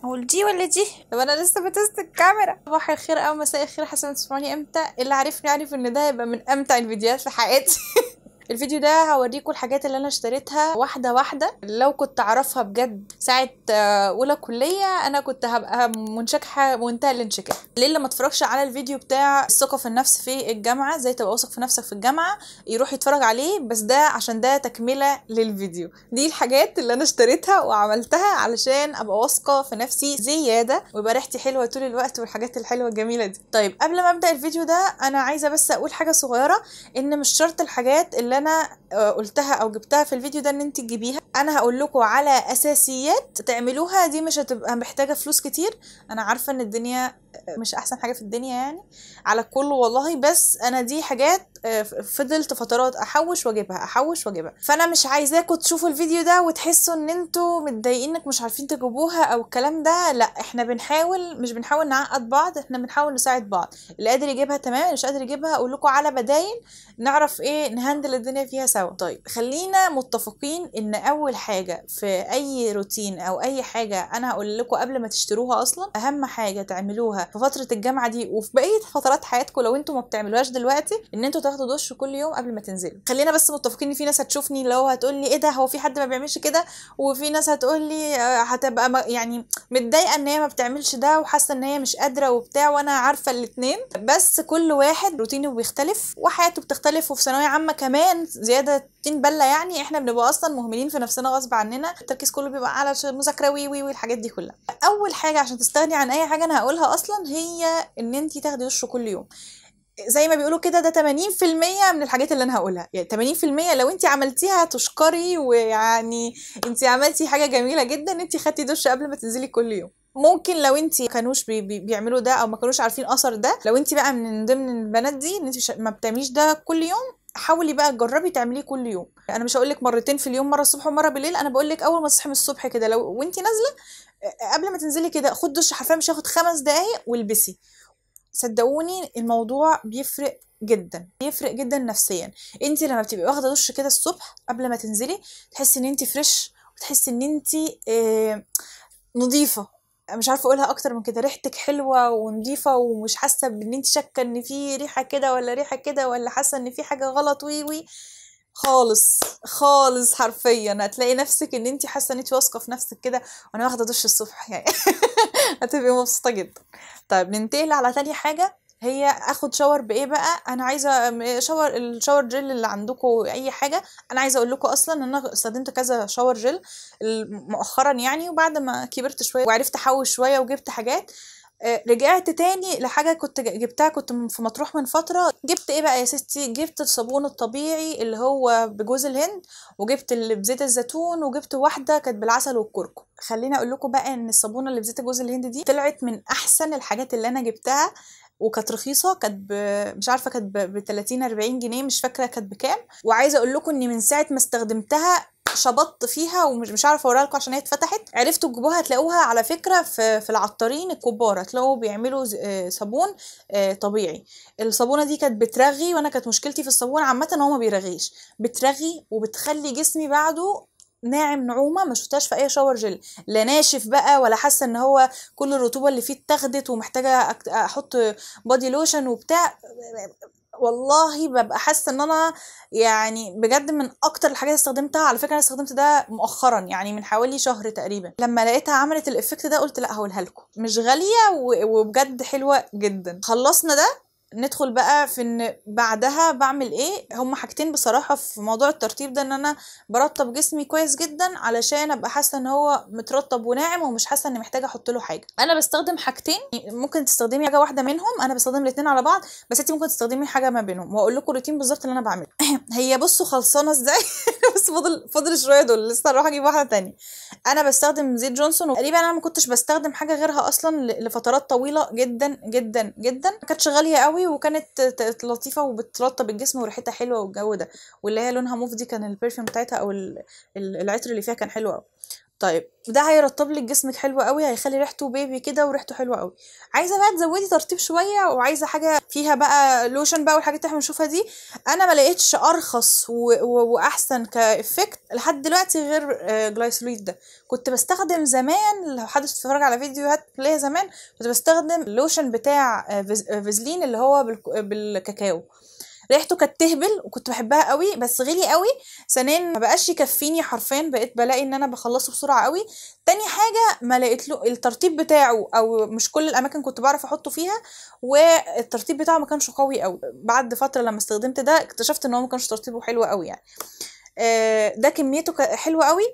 اقول دي ولا دي؟ طب انا لسه بتست الكاميرا. صباح الخير او مساء الخير حسب تسمعوني امتى. اللي عارفني عارف ان ده هيبقى من امتع الفيديوهات في حياتي. الفيديو ده هوريكم الحاجات اللي انا اشتريتها واحده واحده. لو كنت اعرفها بجد ساعه اولى كليه انا كنت هبقى منشكحه منتهى الانشكاح. ليه اللي ما اتفرجش على الفيديو بتاع الثقه في النفس في الجامعه، ازاي تبقى واثق في نفسك في الجامعه، يروح يتفرج عليه. بس ده عشان ده تكمله للفيديو. دي الحاجات اللي انا اشتريتها وعملتها علشان ابقى واثقه في نفسي زياده ويبقى ريحتي حلوه طول الوقت والحاجات الحلوه الجميله دي. طيب قبل ما ابدا الفيديو ده انا عايزه بس اقول حاجه صغيره، ان مش شرط الحاجات اللي انا قلتها او جبتها في الفيديو ده ان انت تجيبيها. انا هقول لكم على اساسيات تعملوها، دي مش هتبقى محتاجه فلوس كتير. انا عارفه ان الدنيا مش احسن حاجه في الدنيا يعني على الكل والله، بس انا دي حاجات فضلت فترات احوش واجيبها. فانا مش عايزاكم تشوفوا الفيديو ده وتحسوا ان انتوا متضايقين انك مش عارفين تجيبوها او الكلام ده. لا، احنا مش بنحاول نعقد بعض، احنا بنحاول نساعد بعض. اللي قادر يجيبها تمام، اللي مش قادر يجيبها اقول لكم على بدايل نعرف ايه نهندل الدنيا فيها سوا. طيب خلينا متفقين ان اول حاجه في اي روتين او اي حاجه انا هقول لكم قبل ما تشتروها اصلا، اهم حاجه تعملوها في فتره الجامعه دي وفي بقيه فترات حياتكم لو انتوا ما بتعملوهاش دلوقتي، ان انتوا تاخدوا دش كل يوم قبل ما تنزلوا. خلينا بس متفقين ان في ناس هتشوفني لو هتقول لي ايه ده، هو في حد ما بيعملش كده؟ وفي ناس هتقول لي هتبقى يعني متضايقه ان هي ما بتعملش ده وحاسه ان هي مش قادره وبتاع، وانا عارفه الاتنين. بس كل واحد روتينه بيختلف وحياته بتختلف، وفي ثانويه عامه كمان زياده تين بله. يعني احنا بنبقى اصلا مهملين في نفسنا غصب عننا، التركيز كله بيبقى على المذاكره وي والحاجات دي كلها. اول حاجه عشان تستغني عن اي حاجه انا هقولها اصلا هي ان انت تاخدي دش كل يوم. زي ما بيقولوا كده ده 80% من الحاجات اللي انا هقولها، يعني 80% لو انت عملتيها تشكري، ويعني انت عملتي حاجه جميله جدا ان انت خدتي دش قبل ما تنزلي كل يوم. ممكن لو انت كانوش بيعملوا ده او ما كانوش عارفين اثر ده، لو انت بقى من ضمن البنات دي ان انت ما بتعمليش ده كل يوم، حاولي بقى تجربي تعمليه كل يوم. انا مش هقول لك مرتين في اليوم، مره الصبح ومره بالليل، انا بقول لك اول ما تصحي من الصبح كده لو وانت نازله قبل ما تنزلي كده خد دش، حرفيا مش هياخد 5 دقايق والبسي. صدقوني الموضوع بيفرق جدا، بيفرق جدا نفسيا. انت لما بتبقي واخده دش كده الصبح قبل ما تنزلي تحسي ان انت فريش، وتحسي ان انت نظيفه. مش عارفه اقولها اكتر من كده، ريحتك حلوه ونظيفه ومش حاسه بان انت شاكه ان في ريحه كده ولا ريحه كده، ولا حاسه ان في حاجه غلط وي خالص خالص. حرفيا هتلاقي نفسك ان انت حاسه ان انت واثقه في نفسك كده، وانا واخده دش الصبح يعني. هتبقي مبسوطه جدا. طيب ننتقل على تاني حاجه، هي اخد شاور بايه بقى. انا عايزه الشاور جل اللي عندكم اي حاجه. انا عايزه اقول لكم اصلا ان انا استخدمت كذا شاور جل مؤخرا يعني، وبعد ما كبرت شويه وعرفت احوش شويه وجبت حاجات، رجعت تاني لحاجه كنت جبتها، كنت في مطروح من فتره. جبت ايه بقى يا ستي؟ جبت الصابون الطبيعي اللي هو بجوز الهند، وجبت اللي بزيت الزيتون، وجبت واحده كانت بالعسل والكركم. خليني اقول لكم بقى ان الصابونه اللي بزيت جوز الهند دي طلعت من احسن الحاجات اللي انا جبتها، وكانت رخيصه. كانت مش عارفه كانت ب 30 40 جنيه، مش فاكره كانت بكام. وعايزه اقول لكم اني من ساعه ما استخدمتها شبطت فيها، ومش مش عارفه اوريها لكم عشان هي اتفتحت. عرفتوا تجيبوها، هتلاقوها على فكره في العطارين الكبار، هتلاقوا بيعملوا صابون طبيعي. الصابونه دي كانت بترغي، وانا كانت مشكلتي في الصابون عامه ان هو ما بيرغيش، بترغي وبتخلي جسمي بعده ناعم نعومه ما شفتهاش في اي شاور جل. لا ناشف بقى ولا حاسه ان هو كل الرطوبه اللي فيه اتاخدت ومحتاجه احط بادي لوشن وبتاع. والله ببقى حاسه ان انا يعني بجد من اكتر الحاجات اللي استخدمتها. على فكره انا استخدمت ده مؤخرا يعني من حوالي شهر تقريبا، لما لقيتها عملت الافكت ده قلت لا هقولها لكم. مش غاليه وبجد حلوه جدا. خلصنا ده، ندخل بقى في ان بعدها بعمل ايه. هما حاجتين بصراحه في موضوع الترطيب ده، ان انا برطب جسمي كويس جدا علشان ابقى حاسه ان هو مترطب وناعم ومش حاسه اني محتاجه احط له حاجه. انا بستخدم حاجتين، ممكن تستخدمي حاجه واحده منهم، انا بستخدم الاثنين على بعض، بس انت ممكن تستخدمي حاجه ما بينهم، واقول لكم الروتين بالظبط اللي انا بعمله. هي بصوا خلصانه ازاي. بس فاضل شويه دول لسه اروح اجيب واحده تانية. انا بستخدم زيت جونسون، وتقريبا انا ما كنتش بستخدم حاجه غيرها اصلا لفترات طويله جدا جدا جدا. ما كانتش غاليه قوي وكانت لطيفه وبترطب الجسم وريحتها حلوه والجو ده. واللي هي لونها موف دي كان البرفيوم بتاعتها او العطر اللي فيها كان حلو قوي. طيب ده هيرطب لك جسمك حلو قوي، هيخلي ريحته بيبي كده وريحته حلوه قوي. عايزه بقى تزودي ترطيب شويه وعايزه حاجه فيها بقى لوشن بقى والحاجات اللي احنا بنشوفها دي، انا ما لقيتش ارخص واحسن كافكت لحد دلوقتي غير جلايسوليد ده. كنت بستخدم زمان، لو حد اتفرج على فيديوهات ليا زمان، كنت بستخدم اللوشن بتاع فازلين اللي هو بالكاكاو. ريحته كانت تهبل وكنت بحبها قوي، بس غلي قوي. ثانيا ما بقاش يكفيني حرفيا، بقيت بلاقي ان انا بخلصه بسرعه قوي. تاني حاجه ما لقيت له الترطيب بتاعه، او مش كل الاماكن كنت بعرف احطه فيها، والترطيب بتاعه ما كانش قوي قوي. بعد فتره لما استخدمت ده اكتشفت ان هو ما كانش ترطيبه حلو قوي يعني. ده كميته حلوه قوي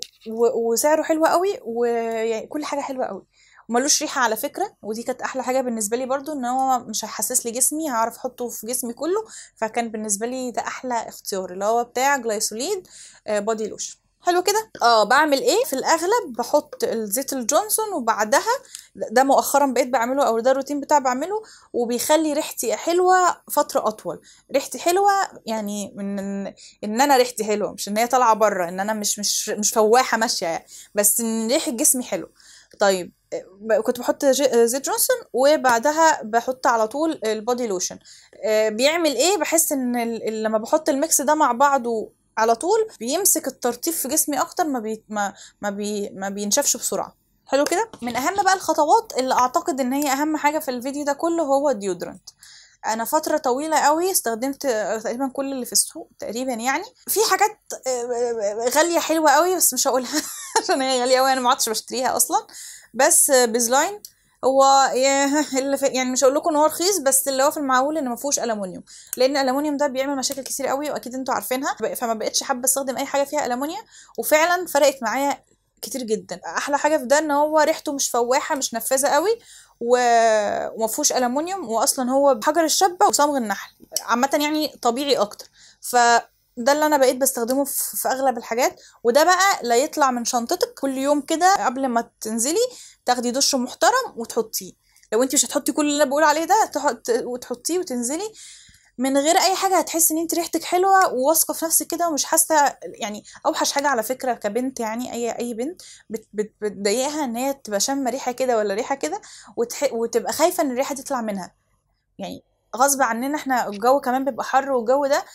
وسعره حلو قوي، ويعني كل حاجه حلوه قوي. وملوش ريحه على فكره، ودي كانت احلى حاجه بالنسبه لي برضو، ان هو مش هيحسس لي جسمي، هعرف احطه في جسمي كله. فكان بالنسبه لي ده احلى اختيار، اللي هو بتاع جلايسوليد بودي لوشن. حلو كده. بعمل ايه في الاغلب؟ بحط الزيت الجونسون، وبعدها ده مؤخرا بقيت بعمله، او ده الروتين بتاعي بعمله، وبيخلي ريحتي حلوه فتره اطول. ريحتي حلوه يعني من ان انا ريحتي حلوه، مش ان هي طالعه بره، ان انا مش فواحه ماشيه يعني، بس ان ريحه جسمي حلو. طيب كنت بحط زيت جونسون، وبعدها بحط على طول البودي لوشن. بيعمل ايه؟ بحس ان لما بحط الميكس ده مع بعضه على طول بيمسك الترطيب في جسمي اكتر، ما بينشفش بسرعه. حلو كده. من اهم بقى الخطوات اللي اعتقد ان هي اهم حاجه في الفيديو ده كله هو الديودرنت. انا فتره طويله قوي استخدمت تقريبا كل اللي في السوق تقريبا، يعني في حاجات غاليه حلوه قوي بس مش هقولها عشان هي غاليه قوي، انا ما عدتش بشتريها اصلا. بس بيزلاين هو اللي يعني مش هقول لكم ان هو رخيص، بس اللي هو في المعقول ان ما فيهوش الومنيوم، لان الالومنيوم ده بيعمل مشاكل كتير قوي، واكيد انتوا عارفيننا. فما بقتش حابه استخدم اي حاجه فيها الومنيوم، وفعلا فرقت معايا كتير جدا. احلى حاجه في ده ان هو ريحته مش فواحه، مش نفاذه قوي، وما فيهوش الومنيوم، واصلا هو حجر الشبه وصمغ النحل عامه، يعني طبيعي اكتر. ده اللي انا بقيت بستخدمه في اغلب الحاجات. وده بقى لا يطلع من شنطتك كل يوم كده قبل ما تنزلي تاخدي دش محترم وتحطيه. لو انت مش هتحطي كل اللي انا بقول عليه ده وتحطيه وتنزلي من غير اي حاجه، هتحسي ان انت ريحتك حلوه وواثقه في نفسك كده ومش حاسه يعني. اوحش حاجه على فكره كبنت، يعني اي بنت بتضايقها ان هي تبقى شامه ريحه كده ولا ريحه كده، وتبقى خايفه ان الريحه دي تطلع منها. يعني غصب عننا، احنا الجو كمان بيبقى حر والجو ده،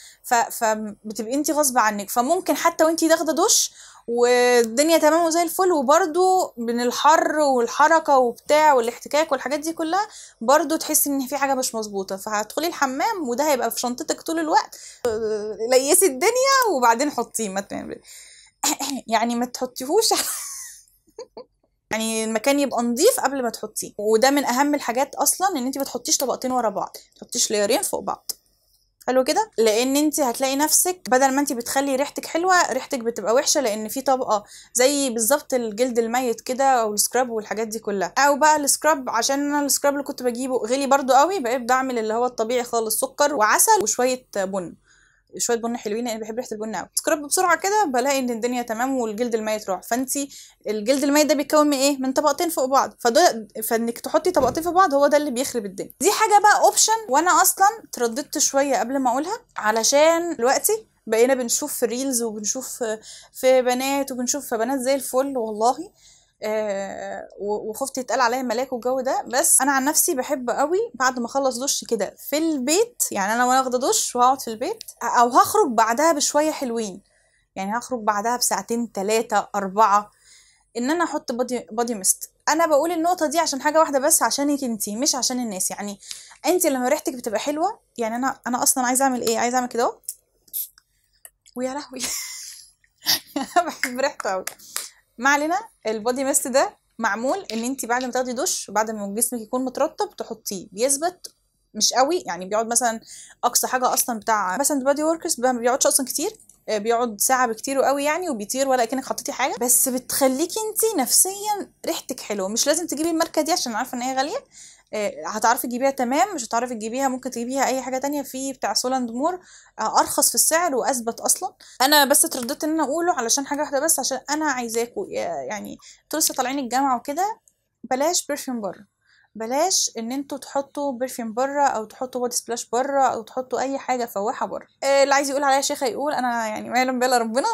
فبتبقي انت غصب عنك، فممكن حتى وانت داخله دش والدنيا تمام وزي الفل، وبرده من الحر والحركه وبتاع والاحتكاك والحاجات دي كلها، برده تحسي ان في حاجه مش مظبوطه، فهتدخلي الحمام وده هيبقى في شنطتك طول الوقت. ليسي الدنيا وبعدين حطيه يعني ما تحطيهوش يعني المكان يبقى نظيف قبل ما تحطيه. وده من اهم الحاجات اصلا، ان انت ما تحطيش طبقتين ورا بعض، ما تحطيش ليرين فوق بعض. حلو كده. لان انت هتلاقي نفسك بدل ما انت بتخلي ريحتك حلوه، ريحتك بتبقى وحشه، لان في طبقه زي بالظبط الجلد الميت كده، او السكراب والحاجات دي كلها. او بقى السكراب، عشان انا السكراب اللي كنت بجيبه غلي برضو قوي، بقيت بعمل اللي هو الطبيعي خالص، سكر وعسل وشويه بن. شويه بن حلوين، انا بحب ريحه البن قوي. سكراب بسرعه كده بلاقي ان الدنيا تمام والجلد الميت راح. فانتي الجلد الميت ده بيتكون من ايه؟ من طبقتين فوق بعض، فانك تحطي طبقتين فوق بعض هو ده اللي بيخرب الدنيا. دي حاجه بقى اوبشن، وانا اصلا ترددت شويه قبل ما اقولها، علشان دلوقتي بقينا بنشوف في ريلز وبنشوف في بنات، وبنشوف في بنات زي الفل والله. وخفت يتقال عليا ملاك والجو ده. بس انا عن نفسي بحب قوي بعد ما اخلص دش كده في البيت، يعني انا واخده دش وهقعد في البيت، او هخرج بعدها بشويه حلوين، يعني هخرج بعدها بساعتين 3 4، ان انا احط بودي ميست. انا بقول النقطه دي عشان حاجه واحده بس، عشانك انتي مش عشان الناس. يعني انتي لما ريحتك بتبقى حلوه، يعني انا اصلا عايزه اعمل ايه؟ عايزه اعمل كده اهو، ويا لهوي انا بحب ريحته قوي. ما علينا. البودي ميست ده معمول ان انت بعد ما تاخدي دش وبعد ما جسمك يكون مترطب تحطيه، بيثبت مش قوي، يعني بيقعد مثلا اقصى حاجه اصلا بتاع مثلا بادي وركرز ما بيقعدش اصلا كتير، بيقعد ساعه بكتير قوي يعني، وبيطير ولا كأنك حطيتي حاجه، بس بتخليكي انت نفسيا ريحتك حلوه. مش لازم تجيبي الماركه دي عشان عارفه ان هي غاليه، هتعرفي تجيبيها تمام، مش هتعرفي تجيبيها ممكن تجيبيها اي حاجه تانية في بتاع سولاند مور، ارخص في السعر واثبت اصلا. انا بس اترددت ان انا اقوله علشان حاجه واحده بس، عشان انا عايزاكوا يعني انتوا لسه طالعين الجامعه وكده، بلاش برفيوم بره. بلاش ان انتوا تحطوا برفيوم بره او تحطوا بودي سبلاش بره او تحطوا اي حاجه فواحه بره. اللي عايز يقول عليا شيخه يقول، انا يعني ما يعلم بيها ربنا.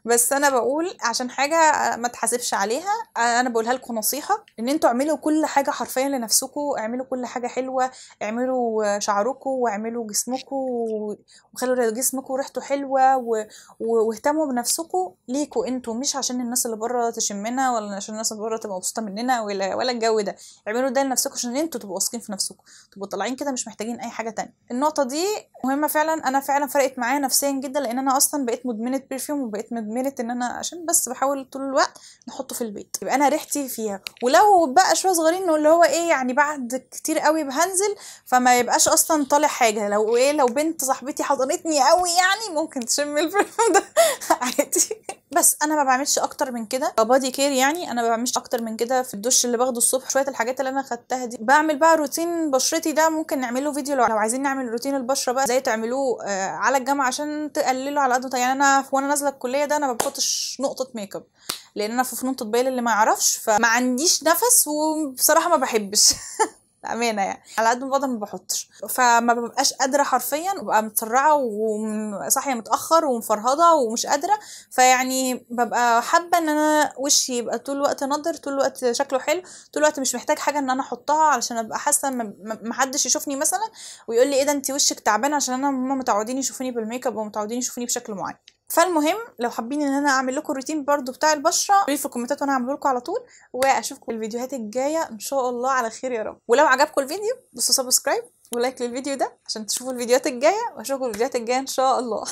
بس انا بقول عشان حاجه ما تحاسبش عليها، انا بقولها لكم نصيحه، ان انتوا اعملوا كل حاجه حرفيا لنفسكم، اعملوا كل حاجه حلوه، اعملوا شعركم واعملوا جسمكم وخلوا جسمكم ريحته حلوه واهتموا بنفسكم ليكوا انتوا، مش عشان الناس اللي بره تشمنا ولا عشان الناس اللي بره تبقى مبسوطه مننا ولا الجو ده. اعملوا ده لنفسكم عشان انتوا تبقوا واثقين في نفسكم، تبقوا طالعين كده مش محتاجين اي حاجه تانية. النقطه دي مهمه فعلا، انا فعلا فرقت معايا نفسيا جدا، لان انا اصلا بقيت مدمنه برفيوم وبقيت مدمنه ان انا عشان بس بحاول طول الوقت نحطه في البيت يبقى انا ريحتي فيها، ولو بقى شويه صغيرين اللي هو ايه يعني بعد كتير قوي بهنزل فما يبقاش اصلا طالع حاجه، لو ايه لو بنت صاحبتي حضنتني قوي يعني ممكن تشم البرفيوم ده عادي. بس انا ما بعملش اكتر من كده بادي كير، يعني انا ما بعملش اكتر من كده في الدش اللي باخده الصبح. شويه الحاجات اللي انا خدتها دي بعمل بقى روتين بشرتي، ده ممكن نعمله فيديو لو عايزين نعمل روتين البشره بقى ازاي تعملوه على الجامعه عشان تقللوا على قد يعني انا وانا نازله الكليه ده انا ما بحطش نقطه ميك اب، لان انا في فنون تطبيقيه اللي ما يعرفش فما عنديش نفس وبصراحه ما بحبش امانه يعني على قد ما بقدر ما بحطش، فما ببقاش قادره حرفيا، ببقى متسرعه وصاحيه متاخر ومفرهده ومش قادره، فيعني ببقى حابه ان انا وشي يبقى طول الوقت نضر، طول الوقت شكله حلو، طول الوقت مش محتاج حاجه ان انا احطها علشان ابقى حاسه ما حدش يشوفني مثلا ويقول لي ايه ده انت وشك تعبان، عشان انا هم متعودين يشوفوني بالميك اب ومتعودين يشوفوني بشكل معين. فالمهم لو حابين ان انا اعمل لكم الروتين برضو بتاع البشره قولوا في الكومنتات وانا هعمله لكم على طول، واشوفكم الفيديوهات الجايه ان شاء الله على خير يا رب. ولو عجبكم الفيديو دوسوا سبسكرايب ولايك للفيديو ده عشان تشوفوا الفيديوهات الجايه، واشوفكم الفيديوهات الجايه ان شاء الله.